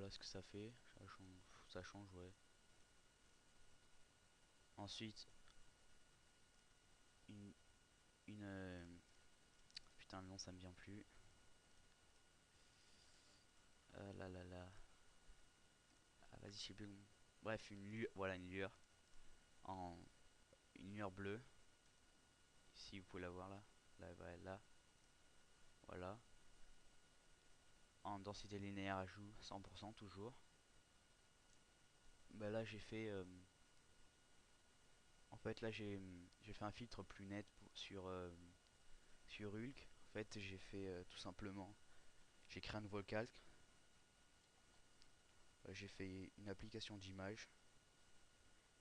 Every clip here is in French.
voilà ce que ça fait. Ça change, ouais. Ensuite, une, une putain, le nom ça me vient plus. Là là là. Ah, vas-y, je sais plus. Bref, une lueur, voilà une lueur en une lueur bleue. Si vous pouvez la voir là, là, ouais, là, voilà. En densité linéaire ajout 100% toujours. Bah là j'ai fait, en fait là j'ai fait un filtre plus net sur Hulk. En fait j'ai fait tout simplement, j'ai créé un nouveau calque. J'ai fait une application d'image.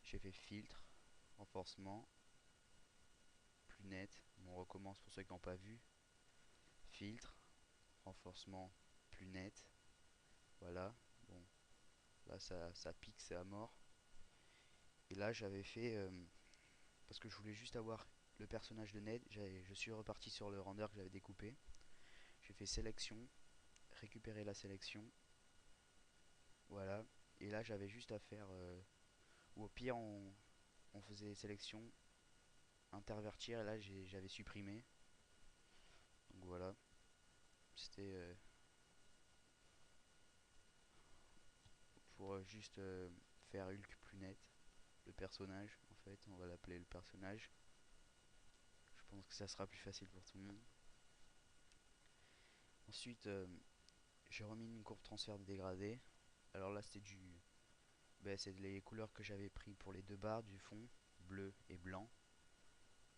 J'ai fait filtre, renforcement, plus net. On recommence pour ceux qui n'ont pas vu. Filtre, renforcement, plus net. Voilà. Bon, là ça pique, c'est à mort. Et là j'avais fait, parce que je voulais juste avoir le personnage de Ned, je suis reparti sur le render que j'avais découpé. J'ai fait sélection, récupérer la sélection. Voilà. Et là j'avais juste à faire, ou au pire on faisait sélection, intervertir, et là j'avais supprimé. Donc voilà. C'était pour juste faire Hulk plus net. Le personnage, en fait, on va l'appeler le personnage. Je pense que ça sera plus facile pour tout le monde. Ensuite, j'ai remis une courbe transfert de dégradé. Alors là, c'était c'est les couleurs que j'avais pris pour les deux barres du fond, bleu et blanc,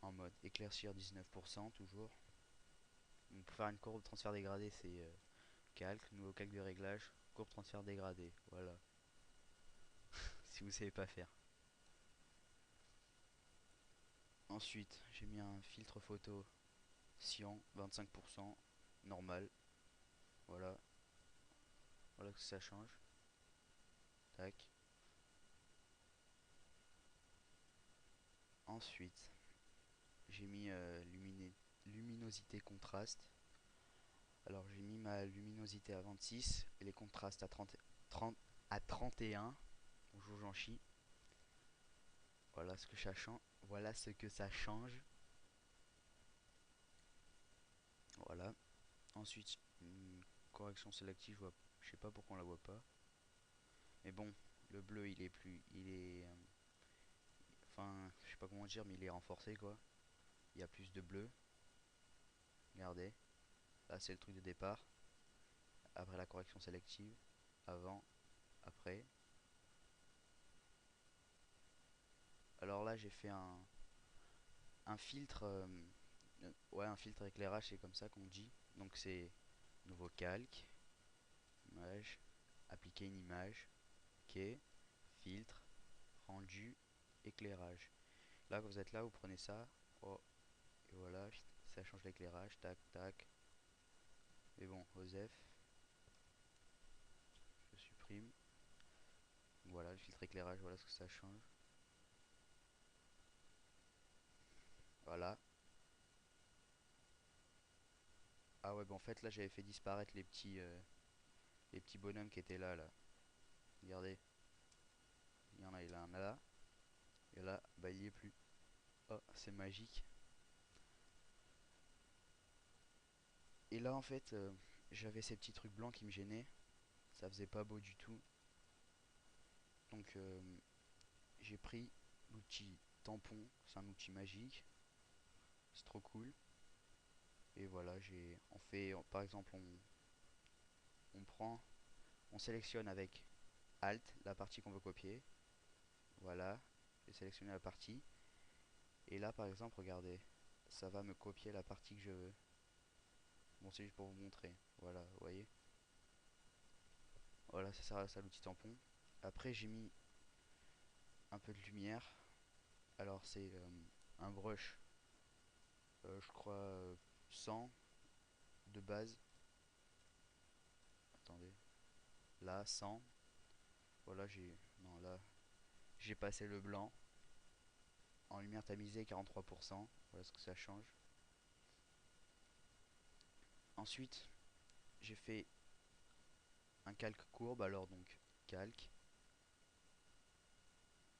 en mode éclaircir 19% toujours. Donc pour faire une courbe transfert dégradé, c'est calque, nouveau calque de réglage, courbe transfert dégradé. Voilà, si vous savez pas faire. Ensuite, j'ai mis un filtre photo cyan 25% normal. Voilà, voilà que ça change. Tac. Ensuite, j'ai mis luminosité contraste. Alors j'ai mis ma luminosité à 26 et les contrastes à 31. Bonjour j'en chie. Voilà ce que ça change. Voilà ce que ça change. Voilà. Ensuite, une correction sélective, je sais pas pourquoi on la voit pas. Mais bon, le bleu il est plus. Il est. Enfin, je sais pas comment dire, mais il est renforcé quoi. Il y a plus de bleu. Regardez. Là c'est le truc de départ. Après la correction sélective. Avant. Après. Alors là j'ai fait un filtre. Ouais, un filtre éclairage, c'est comme ça qu'on dit. Donc c'est nouveau calque. Image. Appliquer une image. Ok. Filtre. Rendu. Éclairage. Là quand vous êtes là, vous prenez ça. Oh. Et voilà. Ça change l'éclairage. Tac, tac. Mais bon, OSEF. Je supprime. Voilà, le filtre éclairage, voilà ce que ça change. Voilà. Ah ouais, bah en fait là j'avais fait disparaître les petits bonhommes qui étaient là là. Regardez, il y en a là. Et là, bah il y est plus. Oh, c'est magique. Et là en fait, j'avais ces petits trucs blancs qui me gênaient. Ça faisait pas beau du tout. Donc j'ai pris l'outil tampon. C'est un outil magique. C'est trop cool. Et voilà, on fait, par exemple, on prend, on sélectionne avec Alt la partie qu'on veut copier. Voilà, j'ai sélectionné la partie. Et là, par exemple, regardez, ça va me copier la partie que je veux. Bon, c'est juste pour vous montrer. Voilà, vous voyez. Voilà, ça sert à ça l'outil tampon. Après, j'ai mis un peu de lumière. Alors, c'est un brush, je crois 100 de base. Attendez, là 100. Voilà, non là, j'ai passé le blanc en lumière tamisée 43%. Voilà ce que ça change. Ensuite, j'ai fait un calque courbe, alors donc calque,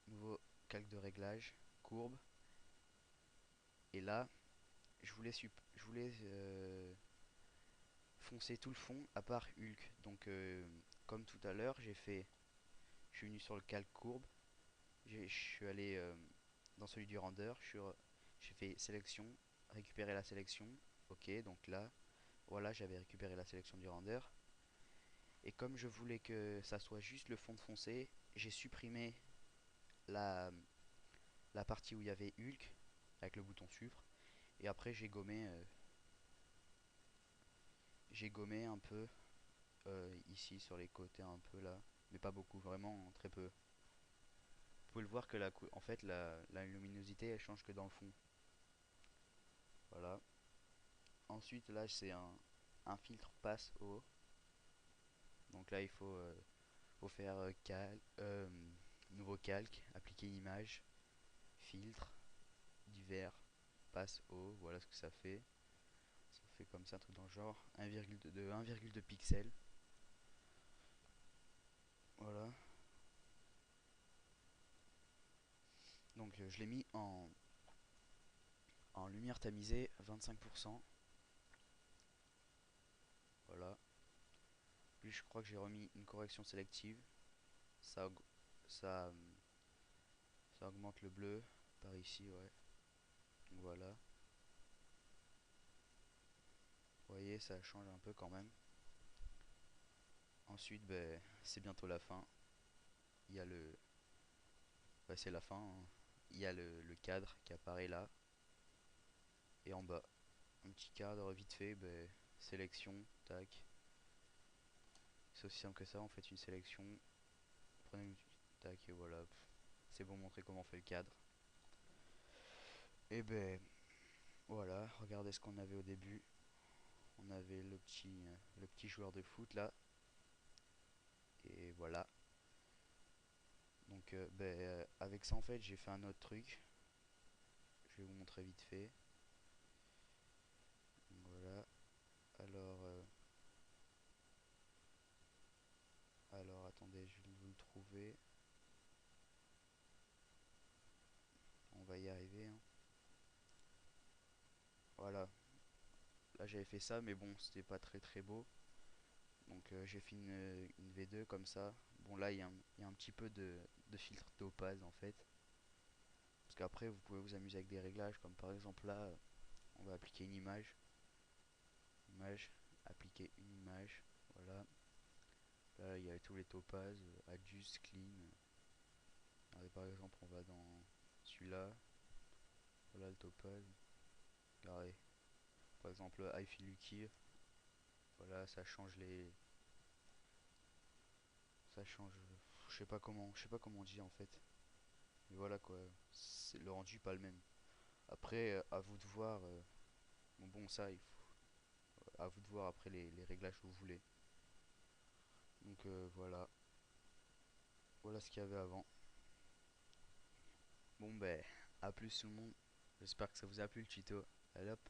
nouveau calque de réglage, courbe. Et là, je voulais foncer tout le fond à part Hulk. Donc comme tout à l'heure, je suis venu sur le calque courbe. Je suis allé dans celui du render. J'ai fait sélection, récupérer la sélection. Ok, donc là, voilà, j'avais récupéré la sélection du render. Et comme je voulais que ça soit juste le fond de foncé, j'ai supprimé la, la partie où il y avait Hulk avec le bouton suivre. Et après, j'ai gommé un peu ici sur les côtés un peu là, mais pas beaucoup, vraiment très peu. Vous pouvez le voir que en fait la luminosité elle change que dans le fond. Voilà. Ensuite là c'est un filtre passe haut. Donc là il faut faire nouveau calque, appliquer une image, filtre, divers, passe haut, voilà ce que ça fait. Ça fait comme ça un truc dans le genre 1,2 pixels. Voilà. Donc je l'ai mis en lumière tamisée 25%. Voilà. Puis je crois que j'ai remis une correction sélective. Ça, ça, ça augmente le bleu par ici, ouais. Donc voilà. Vous voyez, ça change un peu quand même. Ensuite, ben, c'est bientôt la fin. Il y a le. Bah, c'est la fin, hein. Il y a le cadre qui apparaît là. Et en bas, un petit cadre vite fait. Ben, sélection, tac. C'est aussi simple que ça. On fait une sélection. Prenez une. Tac, et voilà. C'est pour montrer comment on fait le cadre. Et ben, voilà. Regardez ce qu'on avait au début. On avait le petit joueur de foot là. Et voilà. Donc avec ça en fait j'ai fait un autre truc. Je vais vous montrer vite fait. Voilà. Alors alors attendez, je vais vous le trouver. On va y arriver, hein. Voilà. Là j'avais fait ça mais bon c'était pas très très beau. Donc j'ai fait une V2 comme ça. Bon là il y a un petit peu de filtre d'opase en fait. Parce qu'après vous pouvez vous amuser avec des réglages comme par exemple là on va appliquer une image. Image, appliquer une image. Voilà. Là il y a tous les topazes, adjust, clean. Regardez, par exemple on va dans celui-là. Voilà le topaz. Regardez. Par exemple I feel lucky. Voilà ça change les. Ça change. Je sais pas comment on dit en fait. Mais voilà quoi. C'est le rendu pas le même. Après à vous de voir. Bon ça il faut. À vous de voir après les réglages que vous voulez. Donc voilà. Voilà ce qu'il y avait avant. Bon ben à plus tout le monde. J'espère que ça vous a plu le tuto. Allez hop.